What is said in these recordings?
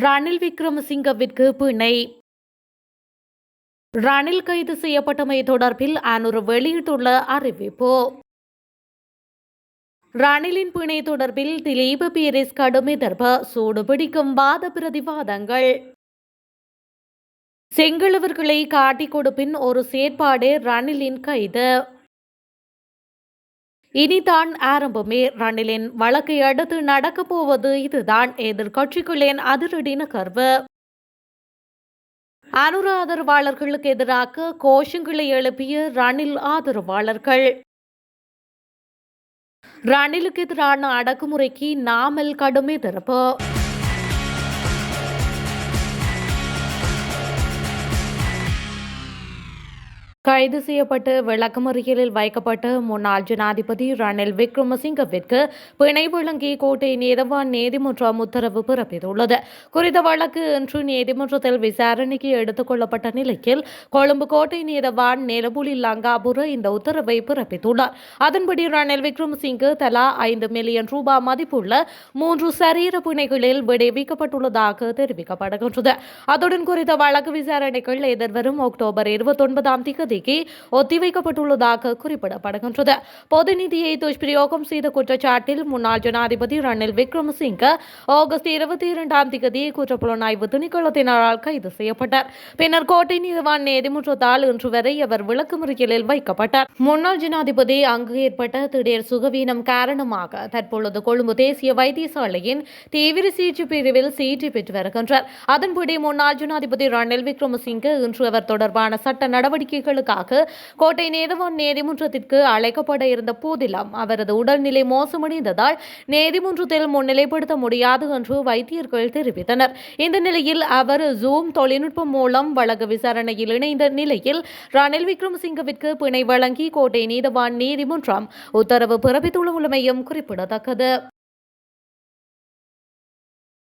ரணில் விக்ரமசிங்கவிற்கு பிணை. ரணில் கைது செய்யப்பட்டமை தொடர்பில் அனுர் வெளியிட்டுள்ள அறிவிப்பு. ரணிலின் பிணை தொடர்பில் திலீப பீரிஸ் கடும் எதிர்ப்பு, சூடுபிடிக்கும் வாத பிரதிவாதங்கள். செங்களவர்களை காட்டிக் கொடுப்பின் ஒரு செயற்பாடு ரணிலின் கைது. இனிதான் ஆரம்பமே. ரணிலின் வழக்கை அடுத்து நடக்கப் போவது இதுதான். எதிர்கட்சிகளின் அதிரடி நகர்வு. அனுர ஆதரவாளர்களுக்கு எதிராக கோஷங்களை எழுப்பிய ரணில் ஆதரவாளர்கள். ரணிலுக்கு எதிரான அடக்குமுறைக்கு நாமல் கடும் எதிர்ப்பு. கைது செய்யப்பட்டு விளக்கமறியலில் வைக்கப்பட்ட முன்னாள் ஜனாதிபதி ரணில் விக்ரமசிங்கவிற்கு பிணை வழங்கி கோட்டை நீதவான் நீதிமன்றம் உத்தரவு பிறப்பித்துள்ளது. குறித்த வழக்கு இன்று நீதிமன்றத்தில் விசாரணைக்கு எடுத்துக் கொள்ளப்பட்ட நிலையில் கொழும்பு கோட்டை நீதவான் நிலபுலி லங்காபுர இந்த உத்தரவை பிறப்பித்துள்ளார். அதன்படி ரணில் விக்ரமசிங்க தலா 5 மில்லியன் ரூபாய் மதிப்புள்ள 3 சரீர பிணைகளில் விடுவிக்கப்பட்டுள்ளதாக தெரிவிக்கப்படுகின்றது. அதுடன் குறித்த வழக்கு விசாரணைகள் எதிர்வரும் அக்டோபர் 29ஆம் தேதி ஒத்திவைக்கப்பட்டுள்ளதாக குறிப்பிடப்படுகின்றது. பொது நிதியை துஷ்பிரயோகம் செய்த குற்றச்சாட்டில் முன்னாள் ஜனாதிபதி ரணில் விக்ரமசிங்க ஆகஸ்ட் 22ஆம் தேதி குற்றப்புலனாய்வு திணைக்களத்தினரால் கைது செய்யப்பட்டார். பின்னர் கோட்டை நீதிவான் நீதிமன்றத்தால் இன்று வரை அவர் விளக்கமறியலில் வைக்கப்பட்டார். முன்னாள் ஜனாதிபதி அங்கு ஏற்பட்ட திடீர் சுகவீனம் காரணமாக தற்பொழுது கொழும்பு தேசிய வைத்தியசாலையின் தீவிர சிகிச்சை பிரிவில் சிகிச்சை பெற்று வருகின்றார். அதன்படி முன்னாள் ஜனாதிபதி ரணில் விக்ரமசிங்க இன்று அவர் தொடர்பான சட்ட நடவடிக்கைகளுக்காக கோட்டை நீதவான் நீதிமன்றத்திற்கு அழைக்கப்பட இருந்த போதிலும் அவரது உடல்நிலை மோசமடைந்ததால் நீதிமன்றத்தில் முன்னிலைப்படுத்த முடியாது என்று வைத்தியர்கள் தெரிவித்தனர். இந்த நிலையில் அவர் ஜூம் தொழில்நுட்பம் மூலம் வழக்கு விசாரணையில் இணைந்த நிலையில் ரணில் விக்ரமசிங்கவிற்கு பிணை வழங்கி கோட்டை நீதவான் நீதிமன்றம் உத்தரவு பிறப்பித்துள்ளமையும் குறிப்பிடத்தக்கது.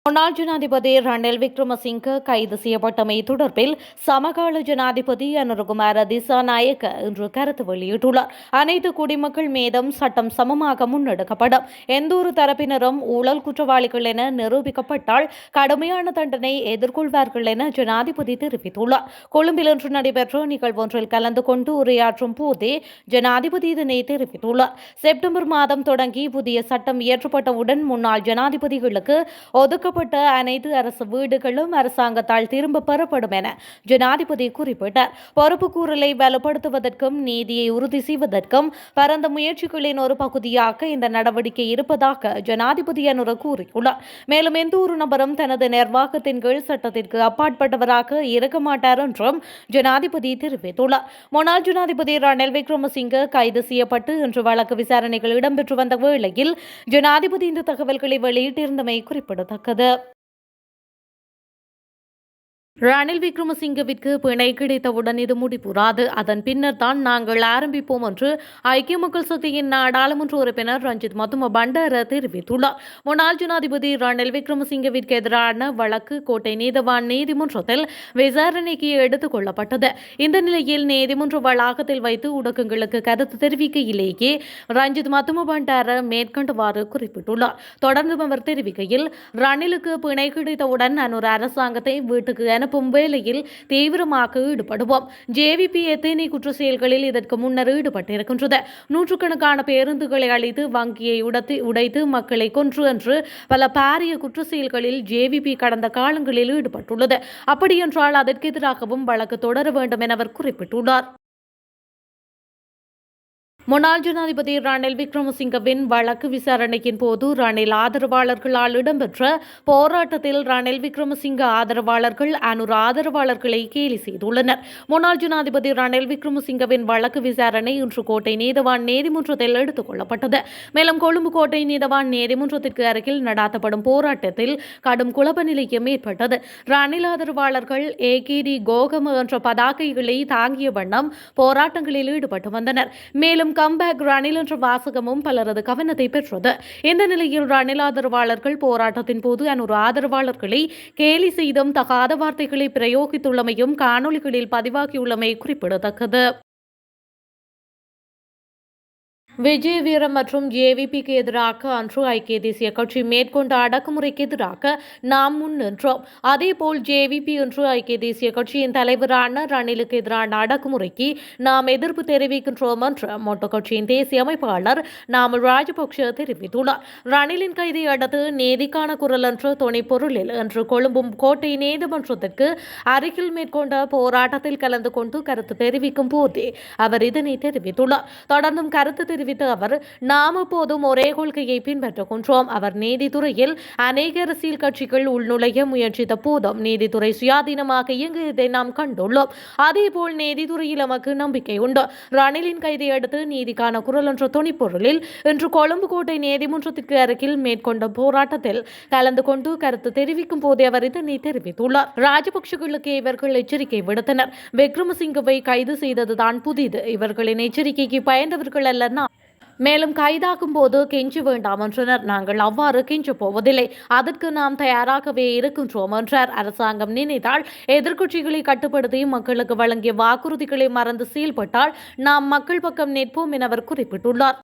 முன்னாள் ஜனாதிபதி ரணில் விக்ரமசிங்க கைது செய்யப்பட்டமை தொடர்பில் சமகால ஜனாதிபதி அனுரகுமார திசாநாயக்க இன்று கருத்து வெளியிட்டுள்ளார். அனைத்து குடிமக்கள் மீதும் சட்டம் சமமாக முன்னெடுக்கப்படும். எந்தொரு தரப்பினரும் ஊழல் குற்றவாளிகள் என நிரூபிக்கப்பட்டால் கடுமையான தண்டனை எதிர்கொள்வார்கள் என ஜனாதிபதி தெரிவித்துள்ளார். கொழும்பில் இன்று நடைபெற்ற நிகழ்வொன்றில் கலந்து கொண்டு உரையாற்றும் போதே ஜனாதிபதி இதனை தெரிவித்துள்ளார். செப்டம்பர் மாதம் தொடங்கி புதிய சட்டம் இயற்றப்பட்டவுடன் முன்னாள் ஜனாதிபதிகளுக்கு ஒதுக்க அனைத்து அரசு வீடுகளும் அரசாங்கத்தால் திரும்ப பெறப்படும் என ஜனாதிபதி குறிப்பிட்டார். பொறுப்புக்கூறலை வலுப்படுத்துவதற்கும் நீதியை உறுதி செய்வதற்கும் பரந்த முயற்சிகளின் ஒரு பகுதியாக இந்த நடவடிக்கை இருப்பதாக ஜனாதிபதி அனுர கூறியுள்ளார். மேலும் எந்த ஒரு நபரும் தனது நிர்வாகத்தின் கீழ் சட்டத்திற்கு அப்பாற்பட்டவராக இருக்க மாட்டார் என்றும் ஜனாதிபதி தெரிவித்துள்ளார். முன்னாள் ஜனாதிபதி ரணில் விக்ரமசிங்க கைது செய்யப்பட்டு இன்று வழக்கு விசாரணைகள் இடம்பெற்று வந்த வேளையில் ஜனாதிபதி இந்த தகவல்களை வெளியிட்டிருந்தமை குறிப்பிடத்தக்கது. ரணில் விக்ரமசிங்கவிற்கு பிணை கிடைத்தவுடன் இது முடிவுறாது. அதன் பின்னர் தான் நாங்கள் ஆரம்பிப்போம் என்று ஐக்கிய மக்கள் சக்தியின் நாடாளுமன்ற உறுப்பினர் ரஞ்சித் மத்தும பண்டார தெரிவித்துள்ளார். முன்னாள் ஜனாதிபதி ரணில் விக்ரமசிங்கவிற்கு எதிரான வழக்கு கோட்டை நீதவான் நீதிமன்றத்தில் விசாரணைக்கு எடுத்துக் கொள்ளப்பட்டது. இந்த நிலையில் நீதிமன்ற வளாகத்தில் வைத்து ஊடகங்களுக்கு கருத்து தெரிவிக்கையிலேயே ரஞ்சித் மத்தும பண்டார மேற்கண்டவாறு குறிப்பிட்டுள்ளார். தொடர்ந்து அவர் தெரிவிக்கையில், ரணிலுக்கு பிணை கிடைத்தவுடன் அனுர அரசாங்கத்தை வீட்டுக்கு அனுப்பும் வேளையில் தீவிரமாக ஈடுபடுவோம். ஜேவிபி எத்தனை குற்ற செயல்களில் இதற்கு முன்னர் ஈடுபட்டிருக்கின்றது. நூற்றுக்கணக்கான பேருந்துகளை அழித்து வங்கியை உடைத்து மக்களை கொன்று என்று பல பாரிய குற்ற செயல்களில் ஜேவிபி கடந்த காலங்களில் ஈடுபட்டுள்ளது. அப்படியென்றால் அதற்கு எதிராகவும் வழக்கு தொடர வேண்டும் என அவர் குறிப்பிட்டுள்ளார். முன்னாள் ஜனாதிபதி ரணில் விக்ரமசிங்கவின் வழக்கு விசாரணையின் போது ரணில் ஆதரவாளர்களால் இடம்பெற்ற போராட்டத்தில் ரணில் விக்ரமசிங்க ஆதரவாளர்கள் அனுர ஆதரவாளர்களை கேலி செய்துள்ளனர். முன்னாள் ஜனாதிபதி ரணில் விக்ரமசிங்கவின் வழக்கு விசாரணை இன்று கோட்டை நீதவான் நீதிமன்றத்தில் எடுத்துக் கொள்ளப்பட்டது. மேலும் கொழும்பு கோட்டை நீதவான் நீதிமன்றத்திற்கு அருகில் நடாத்தப்படும் போராட்டத்தில் கடும் குழப்ப நிலையம் ஏற்பட்டது. ரணில் ஆதரவாளர்கள் ஏகேடி கோகம என்ற பதாகைகளை தாங்கிய வண்ணம் போராட்டங்களில் ஈடுபட்டு வந்தனர். மேலும் கம்பேக் ரணில் என்ற வாசகமும் பலரது கவனத்தை பெற்றது. இந்த நிலையில் ரணில் ஆதரவாளர்கள் போராட்டத்தின் போது அனுர ஆதரவாளர்களை கேலி செய்தும் தகாத வார்த்தைகளை பிரயோகித்துள்ளமையும் காணொலிகளில் பதிவாகியுள்ளமை குறிப்பிடத்தக்கது. விஜய் வீரம் மற்றும் ஜேவிபிக்கு எதிராக அன்று ஐக்கிய தேசிய கட்சி மேற்கொண்ட அடக்குமுறைக்கு எதிராக நாம் முன்னின்றோம். அதேபோல் ஜேவிபி இன்று ஐக்கிய தேசிய கட்சியின் தலைவரான ரணிலுக்கு எதிரான அடக்குமுறைக்கு நாம் எதிர்ப்பு தெரிவிக்கின்றோம் என்று மொட்டு கட்சியின் தேசிய அமைப்பாளர் நாமல் ராஜபக்ஷ தெரிவித்துள்ளார். ரணிலின் கைதை அடுத்து நீதிக்கான குரல் என்ற துணைப்பொருளில் இன்று கொழும்பு கோட்டை நீதிமன்றத்திற்கு அருகில் மேற்கொண்ட போராட்டத்தில் கலந்து கொண்டு கருத்து தெரிவிக்கும் போதே அவர் இதனை தெரிவித்துள்ளார். தொடர்ந்தும் கருத்து தெரிவித்த அவர், நாம் எப்போதும் ஒரே கொள்கையை பின்பற்றுகின்றோம். அவர் நீதித்துறையில் அநேக அரசியல் கட்சிகள் உள்நுழைய முயற்சித்த போதும் நீதித்துறை சுயாதீனமாக இயங்கியதை நாம் கண்டுள்ளோம். அதேபோல் நீதித்துறையில் நமக்கு நம்பிக்கை உண்டு. ரணிலின் கைதை அடுத்து நீதிக்கான குரல் என்ற துணிப்பொருளில் இன்று கொழும்பு கோட்டை நீதிமன்றத்திற்கு அருகில் மேற்கொண்ட போராட்டத்தில் கலந்து கொண்டு கருத்து தெரிவிக்கும் போதே அவர் இதனை தெரிவித்துள்ளார். ராஜபக்சர்களுக்கு இவர்கள் எச்சரிக்கை விடுத்தனர். விக்ரமசிங்கவை கைது செய்ததுதான் புதிது. இவர்களின் எச்சரிக்கைக்கு பயந்தவர்கள் அல்ல. மேலும் கைதாகும் போது கெஞ்ச வேண்டாம் என்றனர். நாங்கள் அவ்வாறு கெஞ்ச போவதில்லை. அதற்கு நாம் தயாராகவே இருக்கின்றோம் என்றார். அரசாங்கம் நினைத்தால் எதிர்க்கட்சிகளை கட்டுப்படுத்தி மக்களுக்கு வழங்கிய வாக்குறுதிகளை மறந்து செயல்பட்டால் நாம் மக்கள் பக்கம் நிற்போம் என அவர் குறிப்பிட்டுள்ளார்.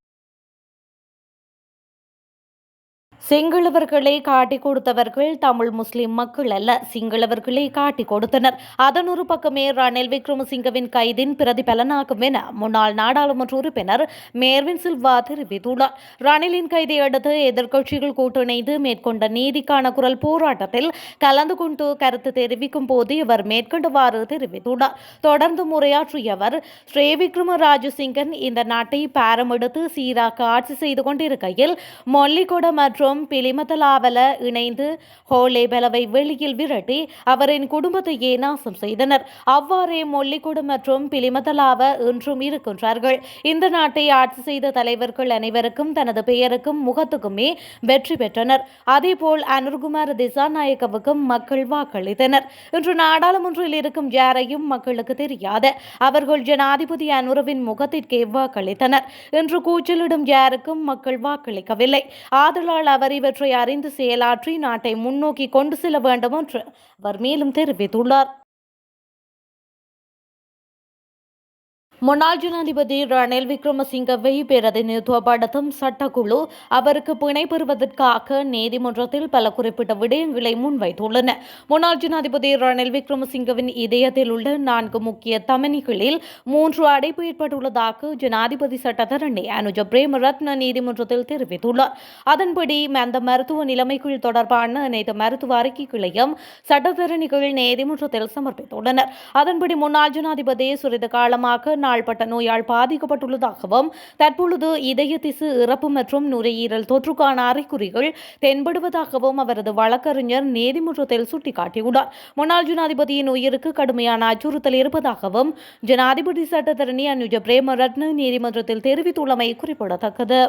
சிங்களவர்களை காட்டிக் கொடுத்தவர்கள் தமிழ் முஸ்லிம் மக்கள் அல்ல, சிங்களவர்களை காட்டிக் கொடுத்தனர். அதன் ஒரு பக்கமே ரணில் விக்ரமசிங்கவின் கைதின் பிரதிபலனாகும் என முன்னாள் நாடாளுமன்ற உறுப்பினர் மேர்வின் சில்வா தெரிவித்துள்ளார். ரணிலின் கைதை அடுத்து எதிர்க்கட்சிகள் கூட்டிணைந்து மேற்கொண்ட நீதிக்கான குரல் போராட்டத்தில் கலந்து கொண்டு கருத்து தெரிவிக்கும் போது இவர் மேற்கொண்டவாறு தெரிவித்துள்ளார். தொடர்ந்து உரையாற்றிய அவர், ஸ்ரீ விக்ரம ராஜசிங்கன் இந்த நாட்டை பாரம் எடுத்து சீராக ஆட்சி செய்து கொண்டிருக்கையில் மொல்லிகொட மற்றும் பிலிமதலாவல இணைந்து ஹோலேபலவை வெளியில் விரட்டி அவரின் குடும்பத்தையே நாசம் செய்தனர். அவ்வாறே மொல்லிகொடு மற்றும் பிலிமதலாவ இன்றும் இருக்கின்றார்கள். இந்த நாட்டை ஆட்சி செய்த தலைவர்கள் அனைவருக்கும் தனது பெயருக்கும் முகத்துக்குமே வெற்றி பெற்றனர். அதேபோல் அனுர்குமார் திசாநாயக்கவுக்கும் மக்கள் வாக்களித்தனர். இன்று நாடாளுமன்றில் இருக்கும் யாரையும் மக்களுக்கு தெரியாது. அவர்கள் ஜனாதிபதி அனுரவின் முகத்திற்கே வாக்களித்தனர். இன்று கூச்சலிடும் யாருக்கும் மக்கள் வாக்களிக்கவில்லை. ஆதலால் அவர் இவற்றை அறிந்து செயலாற்றி நாட்டை முன்னோக்கி கொண்டு செல்ல வேண்டும் என்று அவர் மேலும் தெரிவித்துள்ளார். முன்னாள் ஜனாதிபதி ரணில் விக்ரமசிங்கவை பிரதிநிதித்துவப்படுத்தும் சட்டக்குழு அவருக்கு பிணை பெறுவதற்காக நீதிமன்றத்தில் பல குறிப்பிட்ட விடயங்களை முன்வைத்துள்ளன. முன்னாள் ஜனாதிபதி ரணில் விக்ரமசிங்கவின் இதயத்தில் உள்ள 4 முக்கிய தமனிகளில் 3 அடைப்பு ஏற்பட்டுள்ளதாக ஜனாதிபதி சட்டத்தரணி அனுஜ பிரேமரத்ன நீதிமன்றத்தில் தெரிவித்துள்ளார். அதன்படி அந்த மருத்துவ நிலைமைகள் தொடர்பான அனைத்து மருத்துவ அறிக்கைகளையும் சட்டத்தரணிகள் நீதிமன்றத்தில் சமர்ப்பித்துள்ளனர். அதன்படி முன்னாள் ஜனாதிபதி சிறிது காலமாக நாள்பட்ட நோயால் பாதிக்கப்பட்டுள்ளதாகவும் தற்பொழுது இதய திசு இறப்பு மற்றும் நுரையீரல் தொற்றுக்கான அறிகுறிகள் தென்படுவதாகவும் அவரது வழக்கறிஞர் நீதிமன்றத்தில் சுட்டிக்காட்டியுள்ளார். முன்னாள் ஜனாதிபதியின் உயிருக்கு கடுமையான அச்சுறுத்தல் இருப்பதாகவும் ஜனாதிபதி சட்டத்தரணி அனுஜ பிரேமரத்ன நீதிமன்றத்தில் தெரிவித்துள்ளமை குறிப்பிடத்தக்கது.